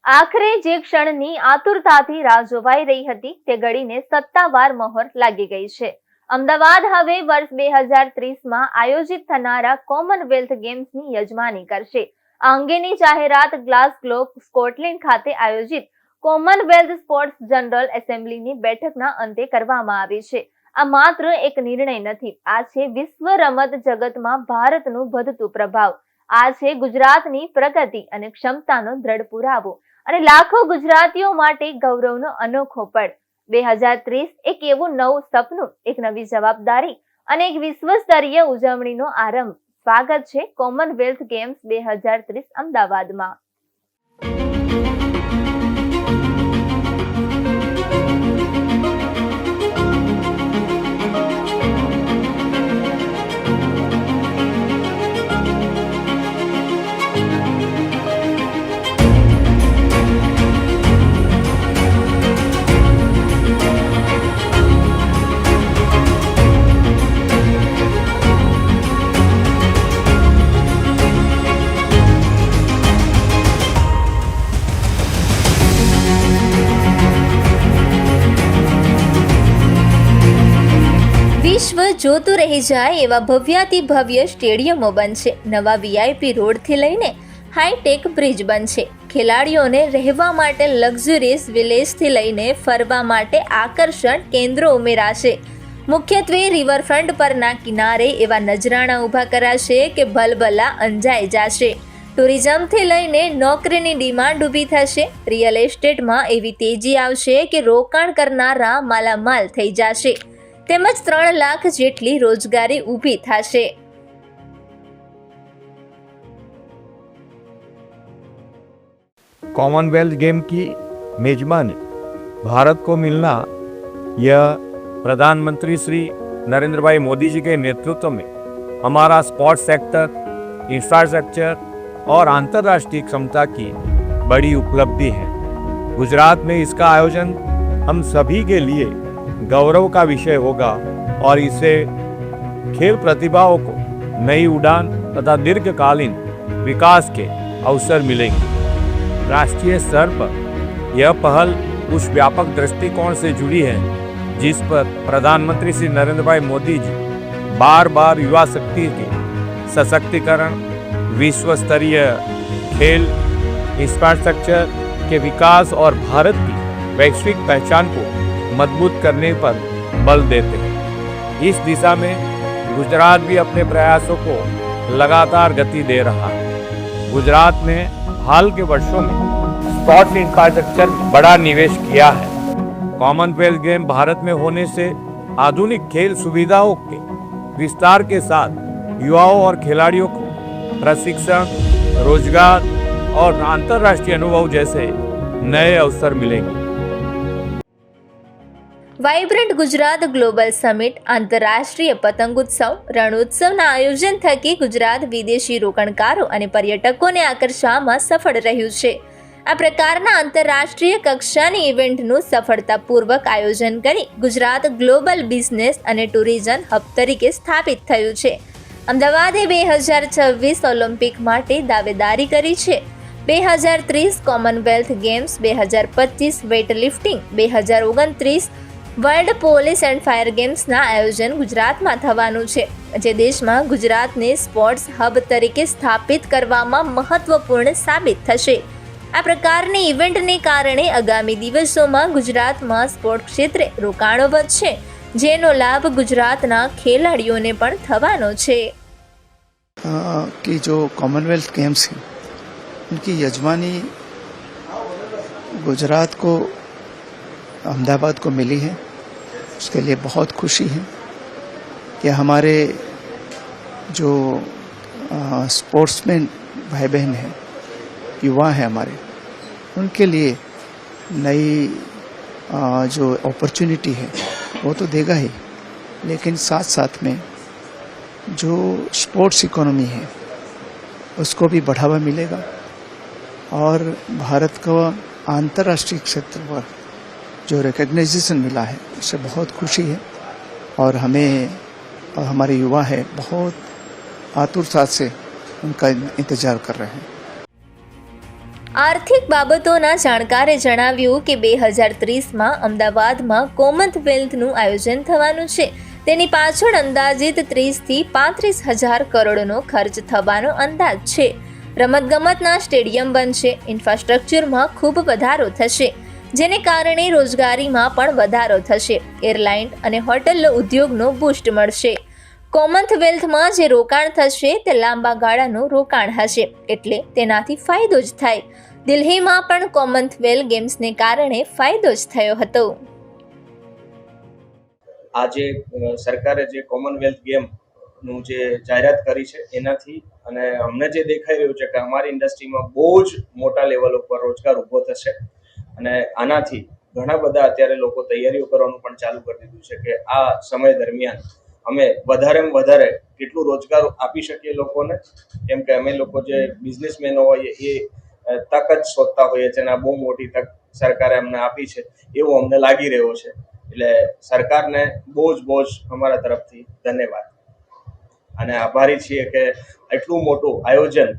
આખરે જે ક્ષણની આતુરતાથી રાહ જોવાઈ રહી હતી તે ઘડીને સત્તાવાર મહોર લાગી ગઈ છે. અમદાવાદ હવે વર્ષ 2030માં આયોજિત થનારા કોમનવેલ્થ ગેમ્સની યજમાની કરશે. આ અંગેની જાહેરાત ગ્લાસગો, સ્કોટલેન્ડ ખાતે આયોજિત કોમનવેલ્થ સ્પોર્ટ્સ જનરલ એસેમ્બલીની બેઠકના અંતે કરવામાં આવી છે. આ માત્ર એક નિર્ણય નથી, આ છે વિશ્વ રમત જગતમાં ભારતનું વધતું પ્રભાવ. આ છે ગુજરાતની પ્રગતિ અને ક્ષમતાનો દ્રઢ પુરાવો અને લાખો ગુજરાતીઓ માટે ગૌરવનો અનોખો પળ. 2030 એક એવું નવું સપનું, એક નવી જવાબદારી અને એક વિશ્વ સ્તરીય ઉજવણીનો આરંભ. સ્વાગત છે કોમનવેલ્થ ગેમ્સ 2030 અમદાવાદમાં. વિશ્વ જોતું રહી જાય એવા ભવ્યાતિ ભવ્ય સ્ટેડિયમો બનશે. નવા વીઆઈપી રોડથી લઈને હાઈટેક બ્રિજ બનશે. ખેલાડીઓને રહેવા માટે લક્ઝરીઝ વિલેજથી લઈને ફરવા માટે આકર્ષણ કેન્દ્રો ઉમેરાશે. મુખ્યત્વે રિવરફ્રન્ટ પરના કિનારે એવા નજરાણા ઊભા કરાશે કે ભલભલા અંજાઈ જશે. ટુરિઝમથી લઈને નોકરીની ડિમાન્ડ ઊભી થશે. રિયલ એસ્ટેટમાં એવી તેજી આવશે કે રોકાણ કરનારા માલામાલ થઈ જશે. તેમજ 3 લાખ જેટલી રોજગારી ઊભી થશે. कॉमनवेल्थ गेम की मेजबानी भारत को मिलना यह प्रधानमंत्री श्री नरेंद्र भाई मोदी जी के नेतृत्व में हमारा स्पोर्ट्स सेक्टर, इंफ्रास्ट्रक्चर और अंतर्राष्ट्रीय क्षमता की बड़ी उपलब्धि है. गुजरात में इसका आयोजन हम सभी के लिए गौरव का विषय होगा और इससे खेल प्रतिभाओं को नई उड़ान तथा दीर्घकालीन विकास के अवसर मिलेंगे. राष्ट्रीय स्तर पर यह पहल उस व्यापक दृष्टिकोण से जुड़ी है जिस पर प्रधानमंत्री श्री नरेंद्र भाई मोदी जी बार बार युवा शक्ति के सशक्तिकरण, विश्व स्तरीय खेल, इंफ्रास्ट्रक्चर के विकास और भारत की वैश्विक पहचान को मजबूत करने पर बल देते हैं. इस दिशा में गुजरात भी अपने प्रयासों को लगातार गति दे रहा है. गुजरात ने हाल के वर्षों में स्पोर्ट्स इंफ्रास्ट्रक्चर में बड़ा निवेश किया है. कॉमनवेल्थ गेम भारत में होने से आधुनिक खेल सुविधाओं के विस्तार के साथ युवाओं और खिलाड़ियों को प्रशिक्षण, रोजगार और अंतर्राष्ट्रीय अनुभव जैसे नए अवसर मिलेंगे. વાઇબ્રન્ટ ગુજરાત ગ્લોબલ સમિટ, આંતરરાષ્ટ્રીય પતંગોત્સવ, રણોત્સવના આયોજન થકી ગુજરાત વિદેશી રોકાણકારો અને પર્યટકોને આકર્ષવામાં સફળ રહ્યું છે. આ પ્રકારના આંતરરાષ્ટ્રીય કક્ષાની ઇવેન્ટનું સફળતાપૂર્વક આયોજન કરી ગુજરાત ગ્લોબલ બિઝનેસ અને ટુરિઝમ હબ તરીકે સ્થાપિત થયું છે. અમદાવાદે 2026 ઓલિમ્પિક માટે દાવેદારી કરી છે. 2030 Commonwealth games, 2025 weightlifting, 2029 world police and fire ગેમ્સના આયોજન ગુજરાતમાં થવાનું છે, જે દેશમાં ગુજરાતને સ્પોર્ટ્સ હબ તરીકે સ્થાપિત કરવામાં મહત્વપૂર્ણ સાબિત થશે. આ પ્રકારની ઇવેન્ટને કારણે આગામી દિવસોમાં ગુજરાતમાં સ્પોર્ટ ક્ષેત્રે રોકાણો વધશે, જેનો લાભ ગુજરાતના ખેલાડીઓને પણ થવાનો છે. कि जो कॉमनवेल्थ गेम्स हैं उनकी यजमानी गुजरात को, अहमदाबाद को मिली है. उसके लिए बहुत खुशी है कि हमारे जो स्पोर्ट्समैन भाई बहन हैं, युवा हैं हमारे, उनके लिए नई जो अपॉर्चुनिटी है वो तो देगा ही, लेकिन साथ साथ में जो स्पोर्ट्स इकोनॉमी है उसको भी बढ़ावा मिलेगा और भारत को अंतर्राष्ट्रीय क्षेत्र पर जो रिकग्नाइजेशन मिला है उससे बहुत खुशी है और हमें और हमारे युवा है बहुत आतुरता से उनका इंतजार कर रहे हैं. આર્થિક બાબતોના જાણકારે જણાવ્યું કે 2030માં અમદાવાદમાં કોમનવેલ્થનું આયોજન થવાનું છે. તેની પાછળ અંદાજિત 30થી 35,000 કરોડનો ખર્ચ થવાનો અંદાજ છે. રમતગમતના સ્ટેડિયમ બનશે, ઇન્ફ્રાસ્ટ્રક્ચરમાં ખૂબ વધારો થશે, જેને કારણે રોજગારીમાં પણ વધારો થશે. એરલાઇન અને હોટલ ઉદ્યોગનો બૂસ્ટ મળશે. કોમનવેલ્થમાં જે રોકાણ થશે તે લાંબા ગાળાનું રોકાણ હશે, એટલે તેનાથી ફાયદો જ થાય. દિલ્હીમાં પણ કોમનવેલ્થ ગેમ્સને કારણે ફાયદો જ થયો હતો. આજે સરકારે જે કોમનવેલ્થ ગેમનું જે જાહેરાત કરી છે એનાથી અને અમને જે દેખાઈ રહ્યું છે કે અમારી ઇન્ડસ્ટ્રીમાં બહુ જ મોટા લેવલ ઉપર રોજગાર ઊભો થશે અને આનાથી ઘણા બધા અત્યારે લોકો તૈયારીઓ કરવાનું પણ ચાલુ કરી દીધું છે કે આ સમય દરમિયાન અમે વધારેમાં વધારે કેટલું રોજગાર આપી શકીએ લોકોને, કેમ કે અમે લોકો જે બિઝનેસમેનો હોઈએ એ તક જ શોધતા હોઈએ છીએ અને આ બહુ મોટી તક સરકારે અમને આપી છે એવું અમને લાગી રહ્યો છે. એટલે સરકારને બહુ જ અમારા તરફથી ધન્યવાદ અને આભારી છીએ કે એટલું મોટું આયોજન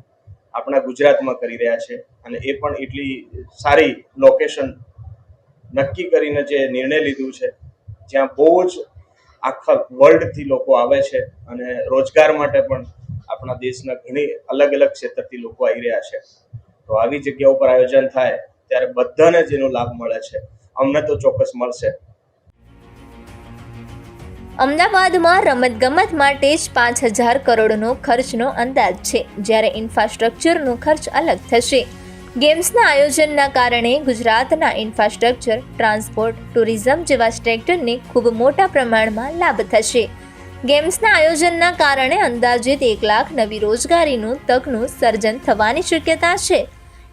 આપણા ગુજરાતમાં કરી રહ્યા છે અને એ પણ એટલી સારી લોકેશન નક્કી કરીને જે નિર્ણય લીધું છે જ્યાં બહુ જ આખા વર્લ્ડથી લોકો આવે છે અને રોજગાર માટે પણ આપણા દેશના ઘણી અલગ અલગ ક્ષેત્રથી લોકો આવી રહ્યા છે. તો આવી જગ્યા ઉપર આયોજન થાય ત્યારે બધાને જ એનો લાભ મળે છે. અમને તો ચોક્કસ મળશે. અમદાવાદમાં રમતગમત માટે જ 5,000 કરોડનો ખર્ચનો અંદાજ છે, જ્યારે ઇન્ફ્રાસ્ટ્રક્ચરનો ખર્ચ અલગ થશે. ગેમ્સના આયોજનના કારણે ગુજરાતના ઇન્ફ્રાસ્ટ્રક્ચર, ટ્રાન્સપોર્ટ, ટુરિઝમ જેવા સેક્ટરને ખૂબ મોટા પ્રમાણમાં લાભ થશે. ગેમ્સના આયોજનના કારણે અંદાજિત 1 લાખ નવી રોજગારીનું તકનું સર્જન થવાની શક્યતા છે.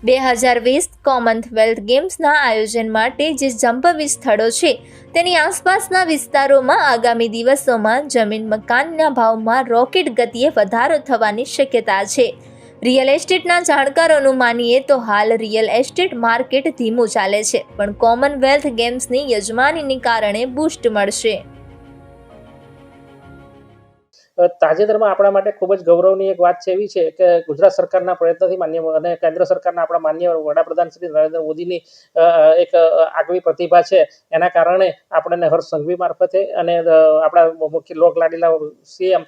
2020 કોમનવેલ્થ ગેમ્સના આયોજન માટે જે સંભવિત સ્થળો છે તેની આસપાસના વિસ્તારોમાં આગામી દિવસોમાં જમીન મકાનના ભાવમાં રોકેટ ગતિએ વધારો થવાની શક્યતા છે. રિયલ એસ્ટેટના જાણકારોનું માનીએ તો હાલ રિયલ એસ્ટેટ માર્કેટ ધીમું ચાલે છે, પણ કોમનવેલ્થ ગેમ્સની યજમાનીને કારણે બૂસ્ટ મળશે. તાજેતરમાં આપણા માટે ખૂબ જ ગૌરવની એક વાત છે એવી છે કે ગુજરાત સરકારના પ્રયત્નથી માન્ય અને કેન્દ્ર સરકારના આપણા માન્ય વડાપ્રધાન શ્રી નરેન્દ્ર મોદીની એક આગવી પ્રતિભા છે. એના કારણે આપણને હર્ષ સંઘવી મારફતે અને આપણા મુખ્ય લોકલાડીલા સીએમ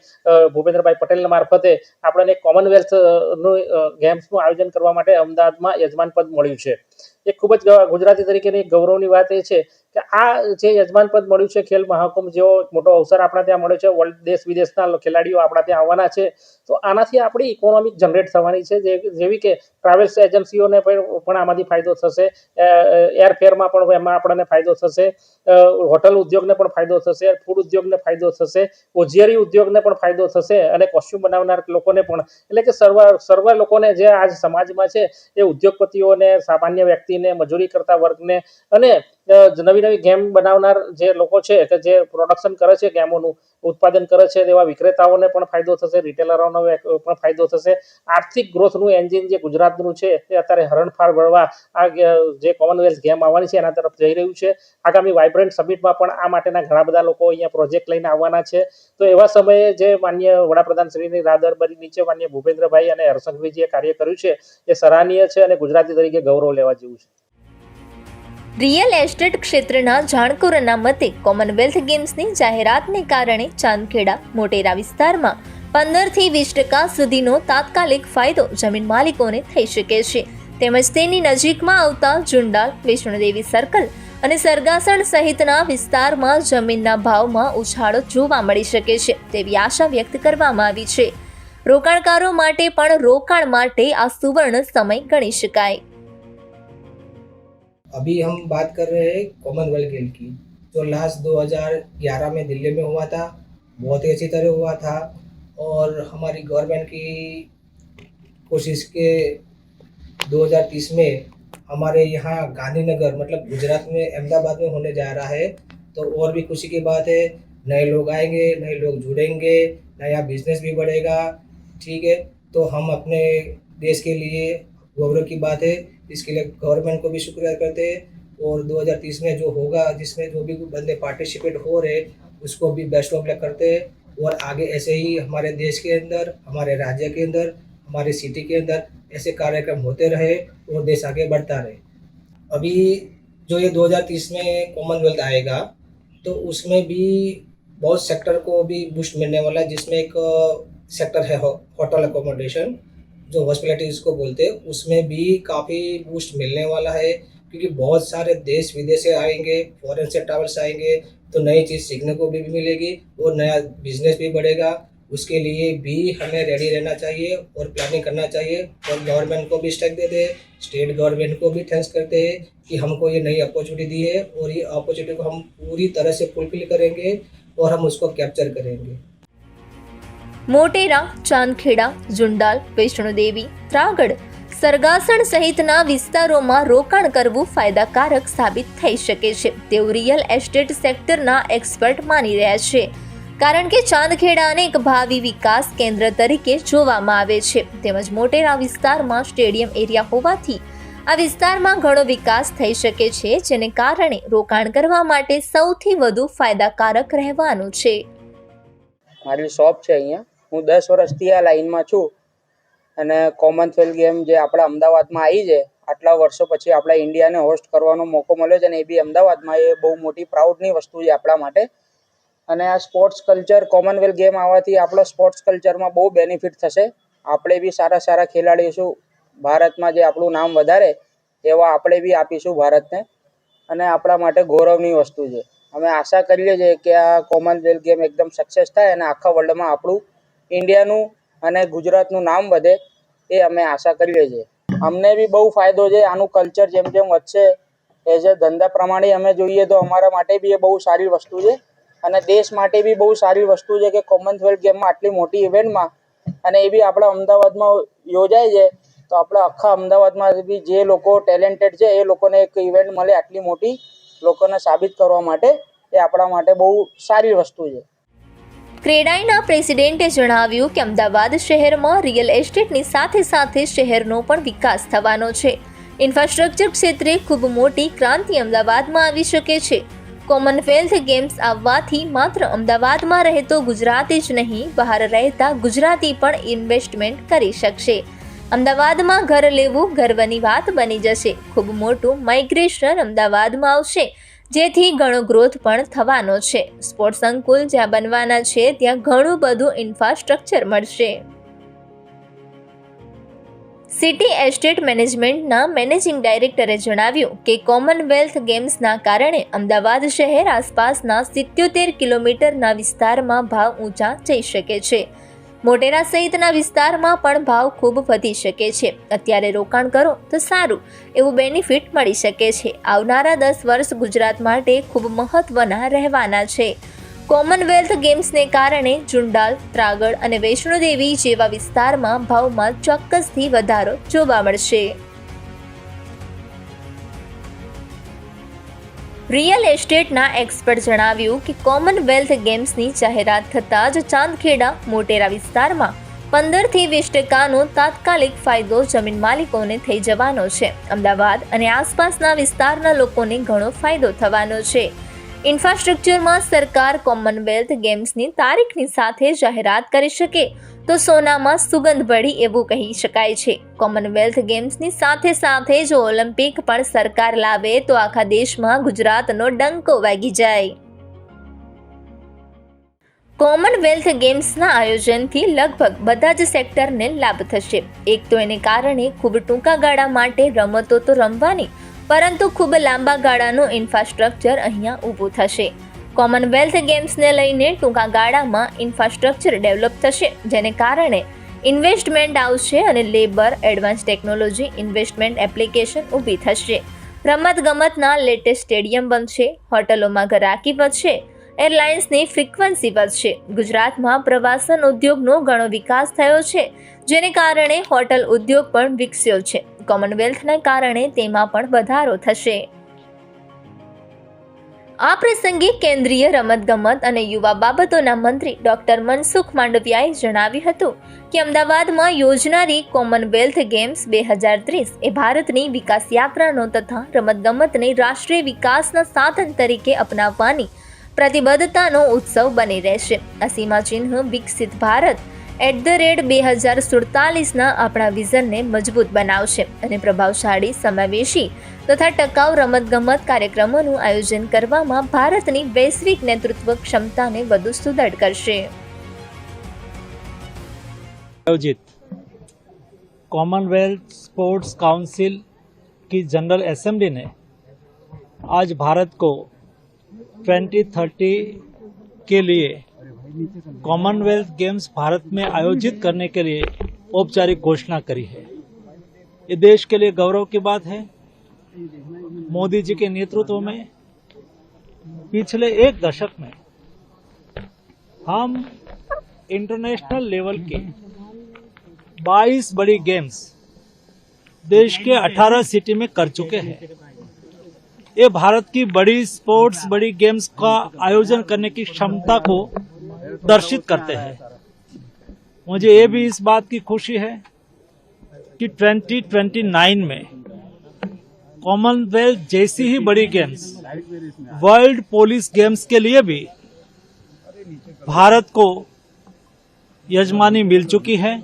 ભૂપેન્દ્રભાઈ પટેલ મારફતે આપણને કોમનવેલ્થનું ગેમ્સનું આયોજન કરવા માટે અમદાવાદમાં યજમાન પદ મળ્યું છે. એ ખૂબ જ ગુજરાતી તરીકેની ગૌરવની વાત એ છે કે આ જે યજમાન પદ મળ્યું છે, ખેલ મહાકુંભ જેવો મોટો અવસર આપણા ત્યાં મળ્યો છે, વર્લ્ડ દેશ વિદેશના ખેલાડીઓ આપણા ત્યાં આવવાના છે, તો આનાથી આપણી ઇકોનોમિક જનરેટ થવાની છે. જેવી કે ટ્રાવેલ્સ એજન્સીઓને પણ આમાંથી ફાયદો થશે, એરફેરમાં પણ એમાં આપણને ફાયદો થશે, હોટલ ઉદ્યોગને પણ ફાયદો થશે, ફૂડ ઉદ્યોગને ફાયદો થશે, ઓજિયરી ઉદ્યોગને પણ ફાયદો થશે અને કોસ્ચ્યુમ બનાવનાર લોકોને પણ, એટલે કે સર્વ લોકોને જે આજ સમાજમાં છે એ ઉદ્યોગપતિઓને, સામાન્ય વ્યક્તિને, મજૂરી કરતા વર્ગને અને નવી ગેમ બનાવનાર જે લોકો છે કે જે પ્રોડક્શન કરે છે, ગેમોનું ઉત્પાદન કરે છે, તેવા વિક્રેતાઓને પણ ફાયદો થશે, રિટેલરોને પણ ફાયદો થશે. આર્થિક ગ્રોથનું એન્જિન જે ગુજરાતનું છે તે અત્યારે હરણફાળ ભરવા આ જે કોમનવેલ્થ ગેમ આવવાની છે એના તરફ જઈ રહ્યું છે. આગામી વાઇબ્રન્ટ સમિટમાં પણ આ માટેના ઘણા બધા લોકો અહીંયા પ્રોજેક્ટ લઈને આવવાના છે. તો એવા સમયે જે માન્ય વડાપ્રધાન શ્રીની રાહદરબારી નીચે માન્ય ભૂપેન્દ્રભાઈ અને હર્ષંઘવીજીએ કાર્ય કર્યું છે એ સરાહનીય છે અને ગુજરાતી તરીકે ગૌરવ લેવા જેવું છે. રિયલ એસ્ટેટ ક્ષેત્રના જાણકારોના મતે કોમનવેલ્થ ગેમ્સની જાહેરાતને કારણે ચાંદખેડા, મોટેરા વિસ્તારમાં 15થી 20% સુધીનો તાત્કાલિક ફાયદો જમીન માલિકોને થઈ શકે છે. તેમજ તેની નજીકમાં આવતા જુંડાલ, વૈષ્ણોદેવી સર્કલ અને સરગાસણ સહિતના વિસ્તારમાં જમીનના ભાવમાં ઉછાળો જોવા મળી શકે છે તેવી આશા વ્યક્ત કરવામાં આવી છે. રોકાણકારો માટે પણ રોકાણ માટે આ સુવર્ણ સમય ગણી શકાય. अभी हम बात कर रहे हैं कॉमनवेल्थ गेम की, जो लास्ट 2011 में दिल्ली में हुआ था. बहुत ही अच्छी तरह हुआ था और हमारी गवर्नमेंट की कोशिश के 2030 में हमारे यहाँ गांधीनगर मतलब गुजरात में अहमदाबाद में होने जा रहा है. तो और भी खुशी की बात है, नए लोग आएंगे, नए लोग जुड़ेंगे, नया बिजनेस भी बढ़ेगा. ठीक है, तो हम अपने देश के लिए गौरव की बात है. इसके लिए गवर्नमेंट को भी शुक्रिया करते हैं और 2030 में जो होगा, जिसमें जो भी बंदे पार्टिसिपेट हो रहे उसको भी बेस्ट ऑफ लक करते हैं और आगे ऐसे ही हमारे देश के अंदर, हमारे राज्य के अंदर, हमारे सिटी के अंदर ऐसे कार्यक्रम होते रहे और देश आगे बढ़ता रहे। अभी जो ये 2030 में कॉमनवेल्थ आएगा तो उसमें भी बहुत सेक्टर को भी बूस्ट मिलने वाला है, जिसमें एक सेक्टर है होटल अकोमोडेशन, जो हॉस्पिटलिटी इसको बोलते हैं, उसमें भी काफ़ी बूस्ट मिलने वाला है, क्योंकि बहुत सारे देश विदेश से आएंगे, फॉरेन से ट्रैवल्स आएंगे, तो नई चीज़ सीखने को भी मिलेगी और नया बिजनेस भी बढ़ेगा। उसके लिए भी हमें रेडी रहना चाहिए और प्लानिंग करना चाहिए, और गवर्नमेंट को भी स्टेक देते हैं, स्टेट गवर्नमेंट को भी थैंक्स करते हैं कि हमको ये नई अपॉर्चुनिटी दी है, और ये अपॉर्चुनिटी को हम पूरी तरह से फुलफिल करेंगे और हम उसको कैप्चर करेंगे। મોટેરા, ચાંદખેડા, જુંડાલ, વૈષ્ણોદેવી, ત્રાગડ, સરગાસણ સહિતના વિસ્તારોમાં રોકાણ કરવું ફાયદાકારક સાબિત થઈ શકે છે તેવું રિયલ એસ્ટેટ સેક્ટરના એક્સપર્ટ માની રહ્યા છે, કારણ કે ચાંદખેડાને એક ભાવિ વિકાસ કેન્દ્ર તરીકે જોવામાં આવે છે. તેમજ મોટેરા વિસ્તારમાં સ્ટેડિયમ એરિયા હોવાથી આ વિસ્તારમાં ઘણો વિકાસ થઈ શકે છે, જેને કારણે રોકાણ કરવા માટે સૌથી વધુ ફાયદાકારક રહેવાનું છે. મારી શોપ છે અહીંયા. હું 10 વર્ષથી આ લાઈનમાં છું અને કોમનવેલ્થ ગેમ જે આપણા અમદાવાદમાં આવી છે, આટલા વર્ષો પછી આપણા ઇન્ડિયાને હોસ્ટ કરવાનો મોકો મળ્યો છે અને એ બી અમદાવાદમાં, એ બહુ મોટી પ્રાઉડની વસ્તુ છે આપણા માટે. અને આ સ્પોર્ટ્સ કલ્ચર, કોમનવેલ્થ ગેમ આવવાથી આપણો સ્પોર્ટ્સ કલ્ચરમાં બહુ બેનિફિટ થશે. આપણે બી સારા સારા ખેલાડી છું, ભારતમાં જે આપણું નામ વધારે એવા આપણે બી આપીશું ભારતને, અને આપણા માટે ગૌરવની વસ્તુ છે. અમે આશા કરીએ છીએ કે આ કોમનવેલ્થ ગેમ એકદમ સક્સેસ થાય અને આખા વર્લ્ડમાં આપણું ઇન્ડિયાનું અને ગુજરાતનું નામ વધે, એ અમે આશા કરીએ છીએ. અમને બી બહુ ફાયદો છે. આનું કલ્ચર જેમ જેમ વધશે, એઝ અ ધંધા પ્રમાણે અમે જોઈએ તો અમારા માટે બી એ બહુ સારી વસ્તુ છે અને દેશ માટે બી બહુ સારી વસ્તુ છે કે કોમનવેલ્થ ગેમમાં આટલી મોટી ઇવેન્ટમાં, અને એ બી આપણા અમદાવાદમાં યોજાય છે, તો આપણા આખા અમદાવાદમાં બી જે લોકો ટેલેન્ટેડ છે એ લોકોને એક ઇવેન્ટ મળે આટલી મોટી, લોકોને સાબિત કરવા માટે, એ આપણા માટે બહુ સારી વસ્તુ છે. ક્રેડાઈના પ્રેસિડેન્ટે જણાવ્યું કે અમદાવાદ શહેરમાં રિયલ એસ્ટેટની સાથે સાથે શહેરનો પણ વિકાસ થવાનો છે. ઇન્ફ્રાસ્ટ્રક્ચર ક્ષેત્રે ખૂબ મોટી ક્રાંતિ અમદાવાદમાં આવી શકે છે. કોમનવેલ્થ ગેમ્સ આવવાથી માત્ર અમદાવાદમાં રહેતો ગુજરાતી જ નહીં, બહાર રહેતા ગુજરાતી પણ ઇન્વેસ્ટમેન્ટ કરી શકશે. અમદાવાદમાં ઘર લેવું ગર્વની વાત બની જશે. ખૂબ મોટું માઇગ્રેશન અમદાવાદમાં આવશે, જેથી ઘણો ગ્રોથ પણ થવાનો છે. સ્પોર્ટ્સ સંકુલ જ્યાં બનવાના છે ત્યાં ઘણું બધું ઇન્ફ્રાસ્ટ્રક્ચર મળશે. સિટી એસ્ટેટ મેનેજમેન્ટના મેનેજિંગ ડાયરેક્ટરે જણાવ્યું કે કોમનવેલ્થ ગેમ્સના કારણે અમદાવાદ શહેર આસપાસના 77 કિલોમીટરના વિસ્તારમાં ભાવ ઊંચા જઈ શકે છે. મોટેરા સહિતના વિસ્તારમાં પણ ભાવ ખૂબ વધી શકે છે. અત્યારે રોકાણ કરો તો સારું એવું બેનિફિટ મળી શકે છે. આવનારા 10 વર્ષ ગુજરાત માટે ખૂબ મહત્વના રહેવાના છે. કોમનવેલ્થ ગેમ્સને કારણે જુંડાલ, ત્રાગડ અને વૈષ્ણોદેવી જેવા વિસ્તારમાં ભાવમાં ચોક્કસથી વધારો જોવા મળશે. રિયલ એસ્ટેટના એક્સપર્ટ જણાવ્યું કે કોમનવેલ્થ ગેમ્સની જાહેરાત થતાં જ ચાંદખેડા, મોટેરા વિસ્તારમાં 15-20% તાત્કાલિક ફાયદો જમીન માલિકોને થઈ જવાનો છે. અમદાવાદ અને આસપાસના વિસ્તારના લોકોને ઘણો ફાયદો થવાનો છે. ઇન્ફ્રાસ્ટ્રક્ચરમાં સરકાર કોમનવેલ્થ ગેમ્સની તારીખની સાથે જાહેરાત કરી શકે તો સોનામાં સુગંધ પડી એવું કહી શકાય છે. કોમનવેલ્થ ગેમ્સની સાથે સાથે જો ઓલિમ્પિક પણ સરકાર લાવે તો આખા દેશમાં ગુજરાતનો ડંકો વાગી જાય. કોમનવેલ્થ ગેમ્સના આયોજનથી લગભગ બધા જ સેક્ટરને લાભ થશે. એક તો એને કારણે ખૂબ ટૂંકા ગાળા માટે રમતો તો રમવાની, પરંતુ ખૂબ લાંબા ગાળાનું ઇન્ફ્રાસ્ટ્રક્ચર અહીંયા ઊભું થશે. કોમનવેલ્થ ગેમ્સને લઈને ટૂંકા ગાળામાં ઇન્ફ્રાસ્ટ્રક્ચર ડેવલપ થશે, જેને કારણે ઇન્વેસ્ટમેન્ટ આવશે અને labour, advance technology, investment application ઊભી થશે. રમતગમતના લેટેસ્ટ સ્ટેડિયમ બનશે, હોટલોમાં ગ્રાહકી વધશે, એરલાઇન્સની ફ્રીક્વન્સી વધશે. ગુજરાતમાં પ્રવાસન ઉદ્યોગનો ઘણો વિકાસ થયો છે, જેને કારણે હોટલ ઉદ્યોગ પણ વિકસ્યો છે. કોમનવેલ્થના કારણે તેમાં પણ વધારો થશે. આ પ્રસંગે કેન્દ્રીય રમતગમત અને યુવા બાબતોના મંત્રી ડોક્ટર મનસુખ માંડવિયાએ જણાવ્યું હતું કે અમદાવાદમાં યોજનારી કોમનવેલ્થ ગેમ્સ 2030 એ ભારતની વિકાસ યાત્રાનો તથા રમતગમતને રાષ્ટ્રીય વિકાસના સાધન તરીકે અપનાવવાની પ્રતિબદ્ધતાનો ઉત્સવ બની રહેશે. આ સીમાચિહ્ન વિકસિત ભારત 2047ના આપણા વિઝનને મજબૂત બનાવશે અને પ્રભાવશાળી, સમાવેશી તથા ટકાઉ રમતગમત કાર્યક્રમોનું આયોજન કરવામાં ભારતની વૈશ્વિક નેતૃત્વ ક્ષમતાને વધુ સુદૃઢ કરશે. आयोजित कॉमनवेल्थ स्पोर्ट्स काउंसिल की जनरल असेंबली ने आज भारत को 2030 के लिए कॉमनवेल्थ गेम्स भारत में आयोजित करने के लिए औपचारिक घोषणा करी है. ये देश के लिए गौरव की बात है. मोदी जी के नेतृत्व में पिछले एक दशक में हम इंटरनेशनल लेवल के 22 बड़ी गेम्स देश के 18 सिटी में कर चुके हैं. ये भारत की बड़ी स्पोर्ट्स, बड़ी गेम्स का आयोजन करने की क्षमता को दर्शित करते हैं. मुझे ये भी इस बात की खुशी है कि 2029 में कॉमनवेल्थ जैसी ही बड़ी गेम्स, वर्ल्ड पुलिस गेम्स के लिए भी भारत को यजमानी मिल चुकी है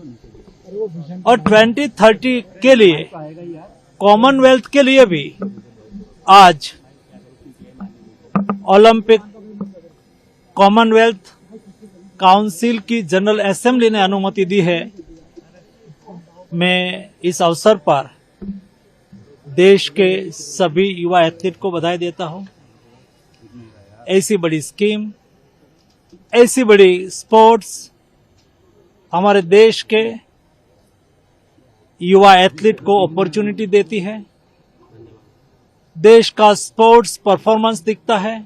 और 2030 के लिए कॉमनवेल्थ के लिए भी आज ओलंपिक कॉमनवेल्थ काउंसिल की जनरल असेंबली ने अनुमति दी है. मैं इस अवसर पर देश के सभी युवा एथलीट को बधाई देता हूं. ऐसी बड़ी स्कीम, ऐसी बड़ी स्पोर्ट्स हमारे देश के युवा एथलीट को अपॉर्चुनिटी देती है. देश का स्पोर्ट्स परफॉर्मेंस दिखता है.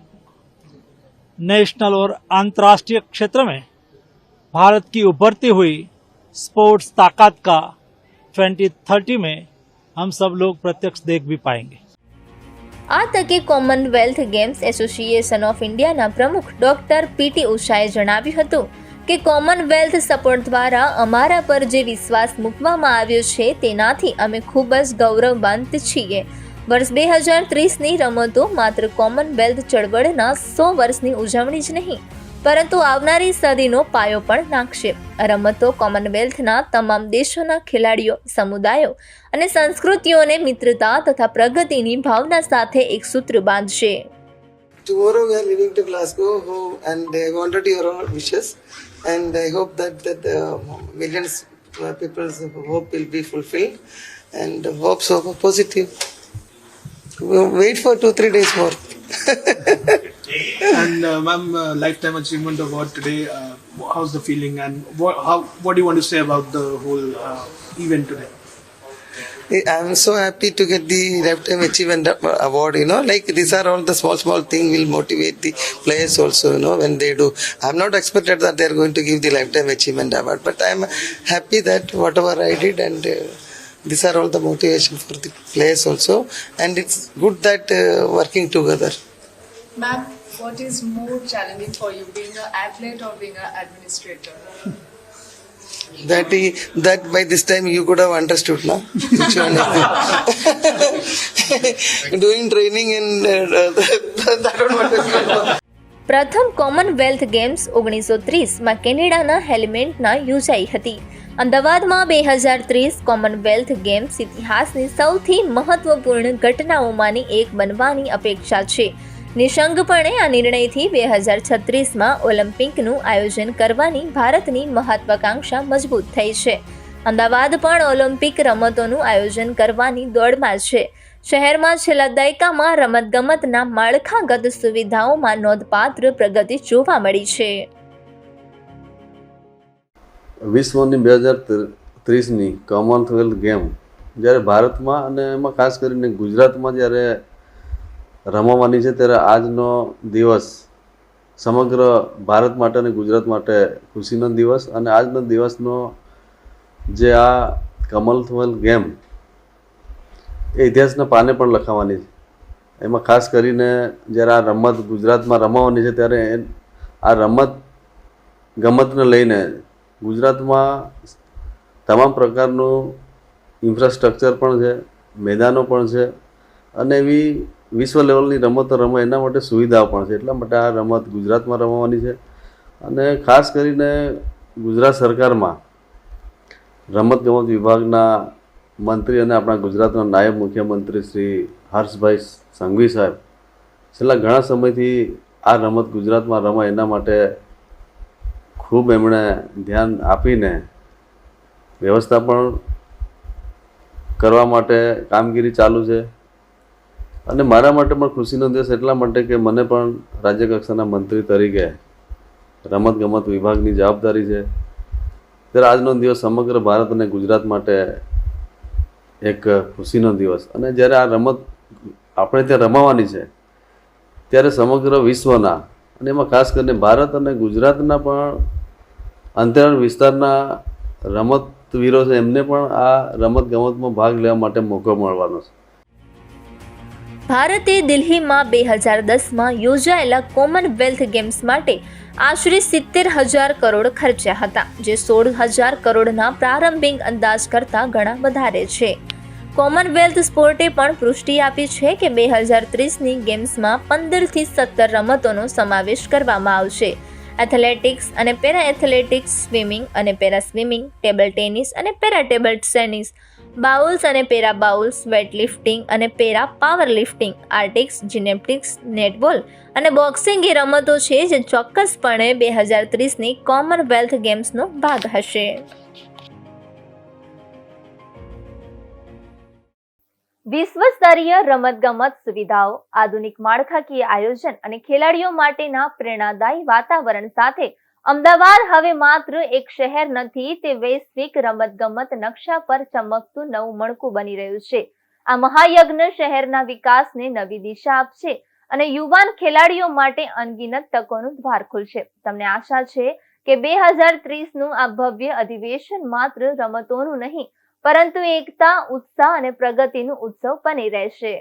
नेशनल और अंतर्राष्ट्रीय क्षेत्र में भारत की उभरती हुई स्पोर्ट्स ताकत का 2030 में हम सब लोग प्रत्यक्ष देख भी पाएंगे. આ તકે કોમનવેલ્થ ગેમ્સ એસોસિએશન ઓફ ઇન્ડિયાના પ્રમુખ ડોક્ટર પીટી ઉષાએ જણાવ્યું હતું કે કોમનવેલ્થ સપોર્ટ દ્વારા અમારા પર જે વિશ્વાસ મૂકવામાં આવ્યો છે તેનાથી અમે ખૂબ જ ગૌરવાન્વિત છીએ. વર્ષ 2030ની રમતો માત્ર કોમનવેલ્થ ચળવળના 100 વર્ષની ઉજવણી જ નહીં પરંતુ આવનારી સદીનો પાયો પણ નાખશે. આ રમતો કોમનવેલ્થના તમામ દેશોના ખેલાડીઓ, સમુદાયો અને સંસ્કૃતિઓને મિત્રતા તથા પ્રગતિની ભાવના સાથે એક સૂત્ર બાંધશે. Tomorrow we are leaving to Glasgow and I wanted your all wishes and I hope that millions of people's hope will be fulfilled and hopes of a positive. We'll wait for 2-3 days more. And ma'am, lifetime achievement award today. How's the feeling and what do you want to say about the whole event today? I'm so happy to get the lifetime achievement award. Like these are all the small things will motivate the players also. When they do. I'm not expected that they're going to give the lifetime achievement award, but I'm happy that whatever I did and. These are all the motivation for the players also, and it's good that working together. Ma'am, what is more challenging for you, being an athlete or being an administrator? That by this time you could have understood, na? Which one is doing training and I don't want to. પ્રથમ Commonwealth games 1930માં કેનેડાના હેલ્મેન્ટના યોજાઈ હતી. અમદાવાદમાં 2030 Commonwealth games ઇતિહાસની સૌથી મહત્વપૂર્ણ ઘટનાઓમાંની એક બનવાની અપેક્ષા છે. નિઃસંગપણે આ નિર્ણયથી 2036માં ઓલિમ્પિકનું આયોજન કરવાની ભારતની મહત્વાકાંક્ષા મજબૂત થઈ છે. અમદાવાદ પણ ઓલિમ્પિક રમતોનું આયોજન કરવાની દોડમાં છે. શહેરમાં છેલ્લા દાયકામાં રમતગમતના માળખાગત સુવિધાઓમાં નોંધપાત્ર પ્રગતિ જોવા મળી છે. વિશ્વની 2030ની કોમનવેલ્થ ગેમ જ્યારે ભારતમાં અને એમાં ખાસ કરીને ગુજરાતમાં જ્યારે રમવાની છે ત્યારે આજનો દિવસ સમગ્ર ભારત માટે અને ગુજરાત માટે ખુશીનો દિવસ અને આજનો દિવસનો જે આ કોમનવેલ્થ ગેમ એ ઇતિહાસના પાને પણ લખાવાની છે. એમાં ખાસ કરીને જ્યારે આ રમત ગુજરાતમાં રમાવાની છે ત્યારે આ રમત ગમતને લઈને ગુજરાતમાં તમામ પ્રકારનું ઇન્ફ્રાસ્ટ્રક્ચર પણ છે, મેદાનો પણ છે અને એવી વિશ્વ લેવલની રમતો રમે એના માટે સુવિધાઓ પણ છે. એટલા માટે આ રમત ગુજરાતમાં રમવાની છે અને ખાસ કરીને ગુજરાત સરકારમાં રમતગમત વિભાગના મંત્રી અને આપણા ગુજરાતના નાયબ મુખ્યમંત્રી શ્રી હર્ષભાઈ સંઘવી સાહેબ છેલ્લા ઘણા સમયથી આ રમત ગુજરાતમાં રમાય એના માટે ખૂબ એમણે ધ્યાન આપીને વ્યવસ્થા પણ કરવા માટે કામગીરી ચાલુ છે. અને મારા માટે પણ ખુશીનો દિવસ એટલા માટે કે મને પણ રાજ્ય કક્ષાના મંત્રી તરીકે રમતગમત વિભાગની જવાબદારી છે. ત્યારે આજનો દિવસ સમગ્ર ભારત અને ગુજરાત માટે એક ખુશીનો દિવસ, અને જ્યારે આ રમત આપણે ત્યાં રમાવાની છે ત્યારે સમગ્ર વિશ્વના અને એમાં ખાસ કરીને ભારત અને ગુજરાતના પણ અંતરિયાળ વિસ્તારના રમતવીરો છે એમને પણ આ રમતગમતમાં ભાગ લેવા માટે મોકો મળવાનો છે. ભારતે દિલ્હીમાં 2010માં યોજાયેલા કોમનવેલ્થ ગેમ્સ માટે આશરે 70,000 કરોડ ખર્ચ્યા હતા, જે 16,000 કરોડના પ્રારંભિક અંદાજ કરતાં ઘણા વધારે છે. કોમનવેલ્થ સ્પોર્ટે પણ પુષ્ટિ આપી છે કે 2030ની ગેમ્સમાં 15થી 17 રમતોનો સમાવેશ કરવામાં આવશે. એથ્લેટિક્સ અને પેરા એથ્લેટિક્સ, સ્વિમિંગ અને પેરા સ્વિમિંગ, ટેબલ ટેનિસ અને પેરા ટેબલ ટેનિસ, બાઉલ્સ અને પેરા બાઉલ્સ, વેઇટ લિફ્ટિંગ અને પેરા પાવર લિફ્ટિંગ, આર્ટિક્સ, જિમ્નેસ્ટિક્સ, નેટબોલ અને બોક્સિંગ એ રમતો છે જે ચોક્કસપણે 2030ની કોમનવેલ્થ ગેમ્સનો ભાગ હશે. વિશ્વ સ્તરીય રમતગમત સુવિધાઓ, આધુનિક માળખાકીય આયોજન અને ખેલાડીઓ માટેના પ્રેરણાદાયી વાતાવરણ સાથે અમદાવાદ હવે માત્ર એક શહેર નથી, તે વૈશ્વિક રમતગમત નકશા પર ચમકતું નવું મણકું બની રહ્યું છે. આ મહાયજ્ઞ શહેરના વિકાસને નવી દિશા આપશે અને યુવાન ખેલાડીઓ માટે અનગિનત તકોનું દ્વાર ખુલશે. તમને આશા છે કે 2030નું આ ભવ્ય અધિવેશન માત્ર રમતોનું નહીં પરંતુ એકતા, ઉત્સાહ અને પ્રગતિનું ઉત્સવ બની રહેશે.